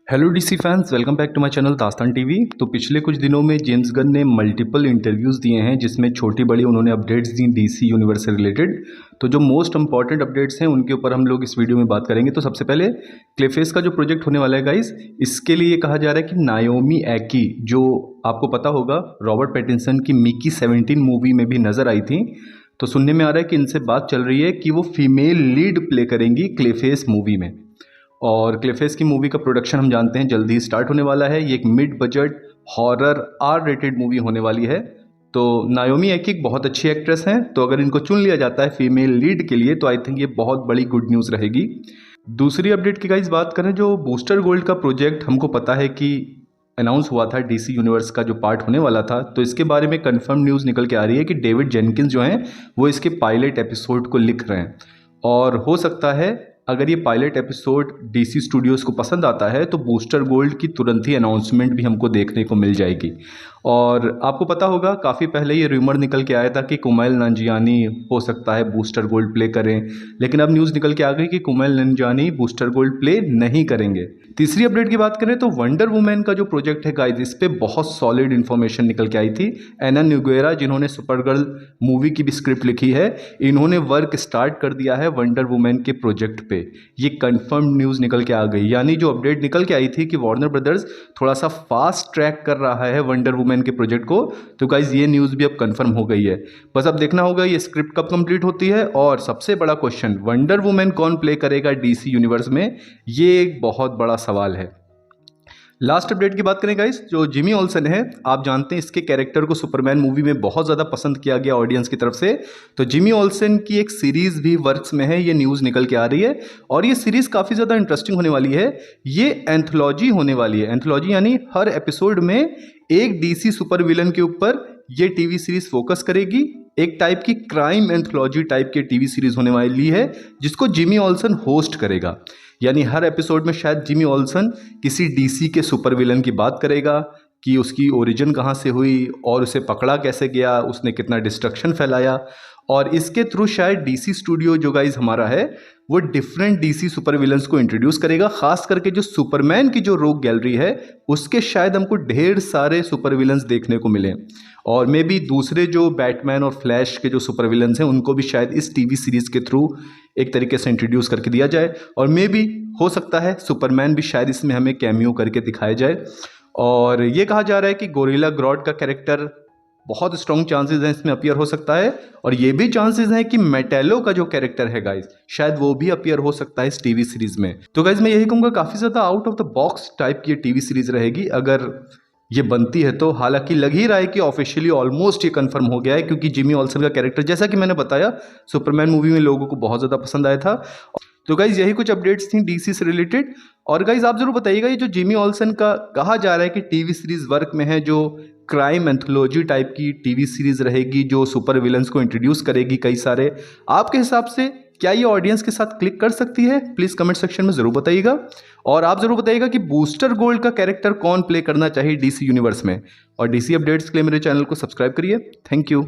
Hello DC fans, welcome back to my channel Dastaan TV. तो पिछले कुछ दिनों में जेम्स गन ने मल्टीपल इंटरव्यूज़ दिए हैं जिसमें छोटी बड़ी उन्होंने अपडेट्स दी डीसी यूनिवर्स से रिलेटेड। तो जो मोस्ट इंपॉर्टेंट अपडेट्स हैं उनके ऊपर हम लोग इस वीडियो में बात करेंगे। तो सबसे पहले क्लेफेस का जो प्रोजेक्ट होने वाला है गाइस, इसके लिए कहा जा रहा है कि नायोमी एकी, जो आपको पता होगा रॉबर्ट पैटिंसन की मिकी 17 मूवी में भी नज़र आई थी, तो सुनने में आ रहा है कि इनसे बात चल रही है कि वो फीमेल लीड प्ले करेंगी क्लेफेस मूवी में। और क्लेफेस की मूवी का प्रोडक्शन हम जानते हैं जल्दी ही स्टार्ट होने वाला है। ये एक mid budget horror R rated movie होने वाली है। तो नायोमी एक बहुत अच्छी एक्ट्रेस हैं, तो अगर इनको चुन लिया जाता है फीमेल लीड के लिए तो आई थिंक ये बहुत बड़ी गुड न्यूज़ रहेगी। दूसरी अपडेट की गाइस बात करें, जो बूस्टर गोल्ड का प्रोजेक्ट हमको पता है कि अनाउंस हुआ था, डीसी यूनिवर्स का जो पार्ट होने वाला था, तो इसके बारे में कंफर्म न्यूज़ निकल के आ रही है कि डेविड जेनकिंस जो हैं वो इसके पायलट एपिसोड को लिख रहे हैं। और हो सकता है अगर ये पायलट एपिसोड डीसी स्टूडियोज़ को पसंद आता है तो बूस्टर गोल्ड की तुरंत ही अनाउंसमेंट भी हमको देखने को मिल जाएगी। और आपको पता होगा काफ़ी पहले ये रूमर निकल के आया था कि कुमाइल नंजियानी हो सकता है बूस्टर गोल्ड प्ले करें, लेकिन अब न्यूज़ निकल के आ गई कि कुमाइल नंजियानी बूस्टर गोल्ड प्ले नहीं करेंगे। तीसरी अपडेट की बात करें तो वंडर वुमेन का जो प्रोजेक्ट है गाइस, इस पे बहुत सॉलिड इन्फॉर्मेशन निकल के आई थी। एना न्यूगेरा जिन्होंने सुपरगर्ल मूवी की भी स्क्रिप्ट लिखी है, इन्होंने वर्क स्टार्ट कर दिया है वंडर वुमेन के प्रोजेक्ट पे। ये कंफर्म न्यूज़ निकल के आ गई, यानी जो अपडेट निकल के आई थी कि वार्नर ब्रदर्स थोड़ा सा फास्ट ट्रैक कर रहा है वंडर वुमेन के प्रोजेक्ट को, तो गाइज ये न्यूज़ भी अब कंफर्म हो गई है। बस अब देखना होगा ये स्क्रिप्ट कब कंप्लीट होती है। और सबसे बड़ा क्वेश्चन, वंडर वुमेन कौन प्ले करेगा डीसी यूनिवर्स में, ये एक बहुत बड़ा सवाल है। लास्ट अपडेट की बात करें गाइस, जो जिमी ऑल्सन है, आप जानते हैं इसके कैरेक्टर को सुपरमैन मूवी में बहुत ज़्यादा पसंद किया गया ऑडियंस की तरफ से। तो जिमी ऑल्सन की एक सीरीज़ भी वर्क्स में है, ये न्यूज़ निकल के आ रही है। और ये सीरीज़ काफ़ी ज़्यादा इंटरेस्टिंग होने वाली है। ये एंथोलॉजी होने वाली है। एंथोलॉजी यानी हर एपिसोड में एक डीसी सुपर विलन के ऊपर ये टीवी सीरीज़ फोकस करेगी। एक टाइप की क्राइम एंथोलॉजी टाइप की टीवी सीरीज़ होने वाली है जिसको जिमी ऑल्सन होस्ट करेगा। यानी हर एपिसोड में शायद जिमी ऑल्सन किसी डीसी के सुपर विलन की बात करेगा कि उसकी ओरिजिन कहाँ से हुई और उसे पकड़ा कैसे गया, उसने कितना डिस्ट्रक्शन फैलाया। और इसके थ्रू शायद डीसी स्टूडियो जो गाइज हमारा है वो डिफरेंट डीसी सुपर विलन्स को इंट्रोड्यूस करेगा। खास करके जो सुपरमैन की जो रोग गैलरी है उसके शायद हमको ढेर सारे सुपर विलन्स देखने को मिले। और मे बी दूसरे जो बैटमैन और फ्लैश के जो सुपर विलन्स हैं उनको भी शायद इस टीवी सीरीज़ के थ्रू एक तरीके से इंट्रोड्यूस करके दिया जाए। और मे बी हो सकता है सुपरमैन भी शायद इसमें हमें कैमियो करके दिखाया जाए। और ये कहा जा रहा है कि गोरिल्ला ग्रॉड का कैरेक्टर बहुत स्ट्रॉन्ग चांसेस हैं इसमें अपीयर हो सकता है। और ये भी चांसेस हैं कि मेटेलो का जो कैरेक्टर है गाइज, शायद वो भी अपीयर हो सकता है इस टीवी सीरीज में। तो गाइज मैं यही कहूँगा काफ़ी ज़्यादा out of the box type की टीवी सीरीज रहेगी अगर ये बनती है तो। हालांकि लग ही रहा है कि ऑफिशियली ऑलमोस्ट ये कंफर्म हो गया है, क्योंकि जिमी ऑल्सन का कैरेक्टर जैसा कि मैंने बताया सुपरमैन मूवी में लोगों को बहुत ज़्यादा पसंद आया था। तो गाइज यही कुछ अपडेट्स थी डीसी से रिलेटेड। और गाइज आप जरूर बताइएगा ये जो जिमी ऑल्सन का कहा जा रहा है कि टीवी सीरीज वर्क में है, जो क्राइम एंथोलॉजी टाइप की टीवी सीरीज रहेगी जो सुपर विलन्स को इंट्रोड्यूस करेगी कई सारे, आपके हिसाब से क्या ये ऑडियंस के साथ क्लिक कर सकती है? प्लीज़ कमेंट सेक्शन में ज़रूर बताइएगा। और आप ज़रूर बताइएगा कि बूस्टर गोल्ड का कैरेक्टर कौन प्ले करना चाहिए डीसी यूनिवर्स में। और डीसी अपडेट्स के लिए मेरे चैनल को सब्सक्राइब करिए। Thank you.